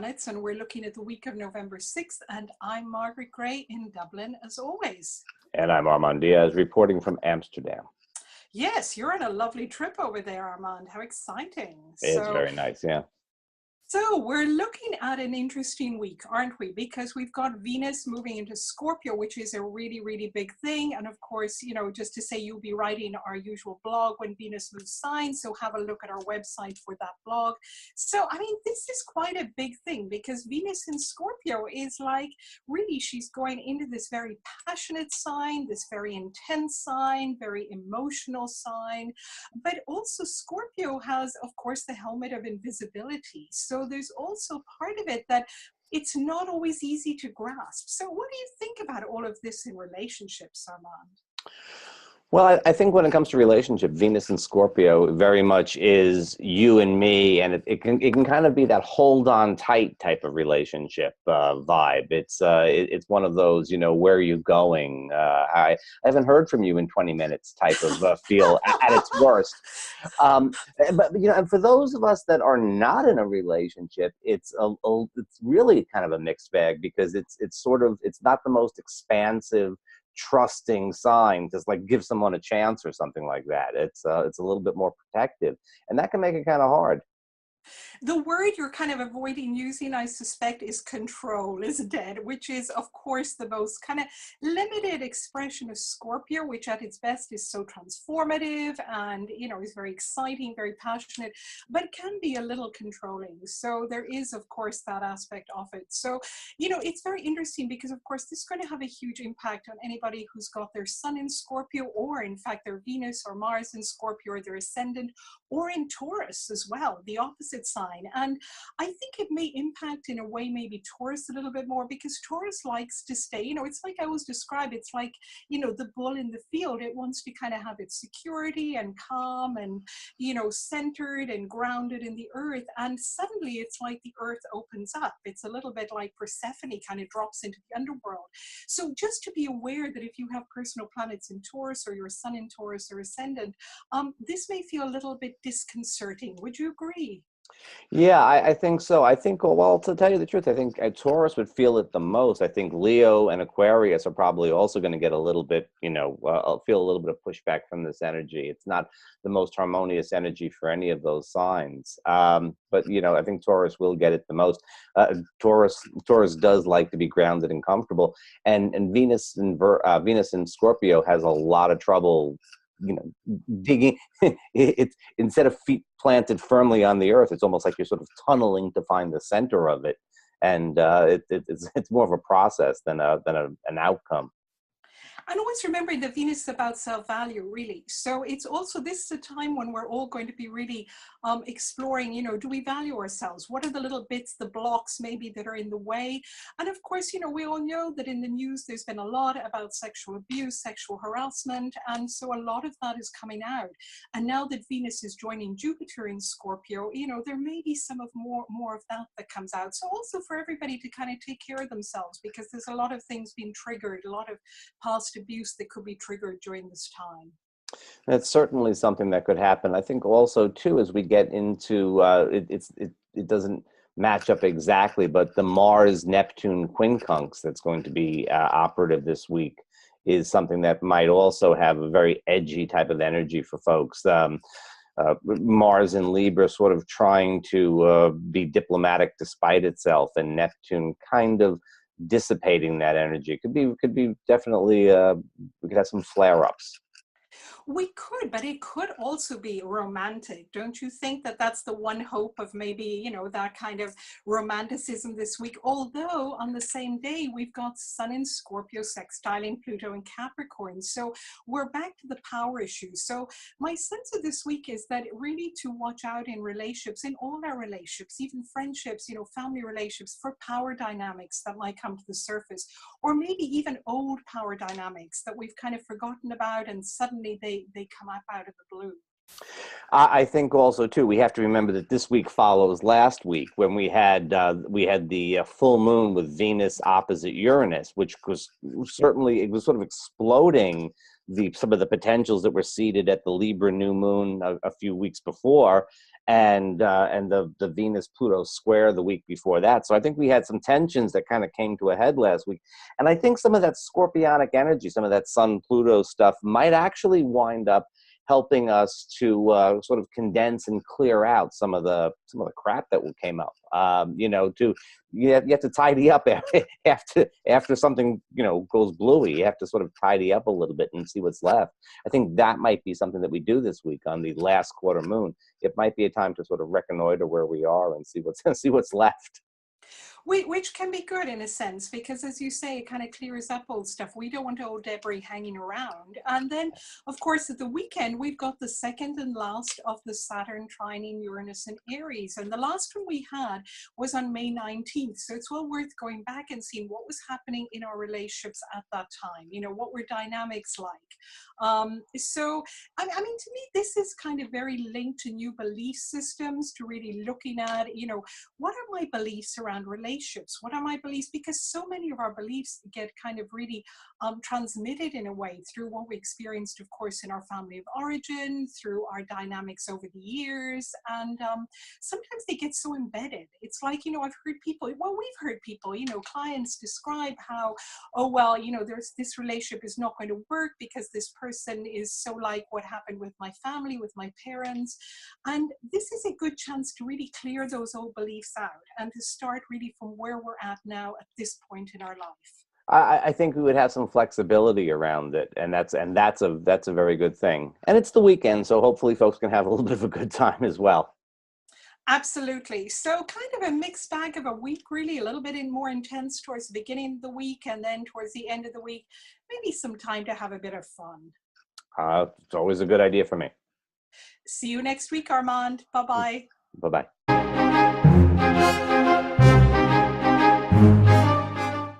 planets, and we're looking at the week of November 6th, and I'm Margaret Gray in Dublin, as always. And I'm Armand Diaz, reporting from Amsterdam. Yes, you're on a lovely trip over there, Armand. How exciting. It's very nice, yeah. So we're looking at an interesting week, aren't we? Because we've got Venus moving into Scorpio, which is a really, really big thing. And of course, you know, just to say, you'll be writing our usual blog when Venus moves signs. So have a look at our website for that blog. So, I mean, this is quite a big thing because Venus in Scorpio is like, really, she's going into this very passionate sign, this very intense sign, very emotional sign. But also Scorpio has, of course, the helmet of invisibility. So there's also part of it that it's not always easy to grasp. So what do you think about all of this in relationships, Armand? Well, I think when it comes to relationship, Venus and Scorpio very much is you and me, and it can kind of be that hold on tight type of relationship vibe. It's one of those, you know, where are you going? I haven't heard from you in 20 minutes type of feel at its worst. But you know, and for those of us that are not in a relationship, it's really kind of a mixed bag because it's not the most expansive, trusting sign, just like give someone a chance or something like that. It's a little bit more protective, and that can make it kind of hard. The word you're kind of avoiding using, I suspect, is control, isn't it? Which is, of course, the most kind of limited expression of Scorpio, which at its best is so transformative and, you know, is very exciting, very passionate, but can be a little controlling. So there is, of course, that aspect of it. So, you know, it's very interesting because, of course, this is going to have a huge impact on anybody who's got their sun in Scorpio, or in fact, their Venus or Mars in Scorpio, or their ascendant, or in Taurus as well, the opposite sign. And I think it may impact in a way maybe Taurus a little bit more because Taurus likes to stay, you know, it's like I always describe, it's like, you know, the bull in the field. It wants to kind of have its security and calm and, you know, centered and grounded in the earth. And suddenly it's like the earth opens up. It's a little bit like Persephone kind of drops into the underworld. So just to be aware that if you have personal planets in Taurus or your sun in Taurus or ascendant, this may feel a little bit disconcerting. Would you agree? Yeah, I think so. I think, well, to tell you the truth, I think Taurus would feel it the most. I think Leo and Aquarius are probably also going to get a little bit, you know, feel a little bit of pushback from this energy. It's not the most harmonious energy for any of those signs. But, you know, I think Taurus will get it the most. Taurus does like to be grounded and comfortable. And Venus in Scorpio has a lot of trouble, you know, digging. It's instead of feet planted firmly on the earth, it's almost like you're sort of tunneling to find the center of it, and it's more of a process than an outcome. And always remembering that Venus is about self-value, really. So it's also, this is a time when we're all going to be really exploring, you know, do we value ourselves? What are the little bits, the blocks maybe that are in the way? And of course, you know, we all know that in the news, there's been a lot about sexual abuse, sexual harassment. And so a lot of that is coming out. And now that Venus is joining Jupiter in Scorpio, you know, there may be some of more of that comes out. So also for everybody to kind of take care of themselves, because there's a lot of things being triggered, a lot of past abuse that could be triggered during this time. That's certainly something that could happen. I think also too, as we get into it doesn't match up exactly, but the Mars Neptune quincunx that's going to be operative this week is something that might also have a very edgy type of energy for folks. Mars in Libra sort of trying to be diplomatic despite itself, and Neptune kind of dissipating that energy. Could be definitely we could have some flare-ups. We could, but it could also be romantic. Don't you think that that's the one hope of maybe, you know, that kind of romanticism this week? Although on the same day, we've got Sun in Scorpio sextiling Pluto in Capricorn. So we're back to the power issue. So my sense of this week is that really to watch out in relationships, in all our relationships, even friendships, you know, family relationships, for power dynamics that might come to the surface, or maybe even old power dynamics that we've kind of forgotten about and suddenly they come up out of the blue. I think also too, we have to remember that this week follows last week when we had the full moon with Venus opposite Uranus, which was certainly, it was sort of exploding some of the potentials that were seeded at the Libra new moon a few weeks before. and the Venus Pluto square the week before that. So I think we had some tensions that kind of came to a head last week, and I think some of that scorpionic energy, some of that Sun Pluto stuff, might actually wind up helping us to sort of condense and clear out some of the crap that came up. You have to tidy up after something goes bluey. You have to sort of tidy up a little bit and see what's left. I think that might be something that we do this week on the last quarter moon. It might be a time to sort of reconnoiter where we are and see what's left. Which can be good in a sense, because as you say, it kind of clears up old stuff. We don't want old debris hanging around. And then, of course, at the weekend, we've got the second and last of the Saturn trining Uranus and Aries. And the last one we had was on May 19th. So it's well worth going back and seeing what was happening in our relationships at that time. What were dynamics like? So, I mean, to me, this is kind of very linked to new belief systems, to really looking at, what are my beliefs around relationships? What are my beliefs? Because so many of our beliefs get kind of really transmitted in a way through what we experienced, of course, in our family of origin, through our dynamics over the years. And sometimes they get so embedded. It's like, I've heard people, we've heard people, clients describe how, there's this relationship is not going to work because this person is so like what happened with my family, with my parents. And this is a good chance to really clear those old beliefs out and to start really from where we're at now at this point in our life. I think we would have some flexibility around it, and that's a very good thing. And it's the weekend, so hopefully folks can have a little bit of a good time as well. Absolutely. So kind of a mixed bag of a week, really, a little bit more intense towards the beginning of the week, and then towards the end of the week, maybe some time to have a bit of fun. It's always a good idea for me. See you next week, Armand. Bye-bye. Bye-bye.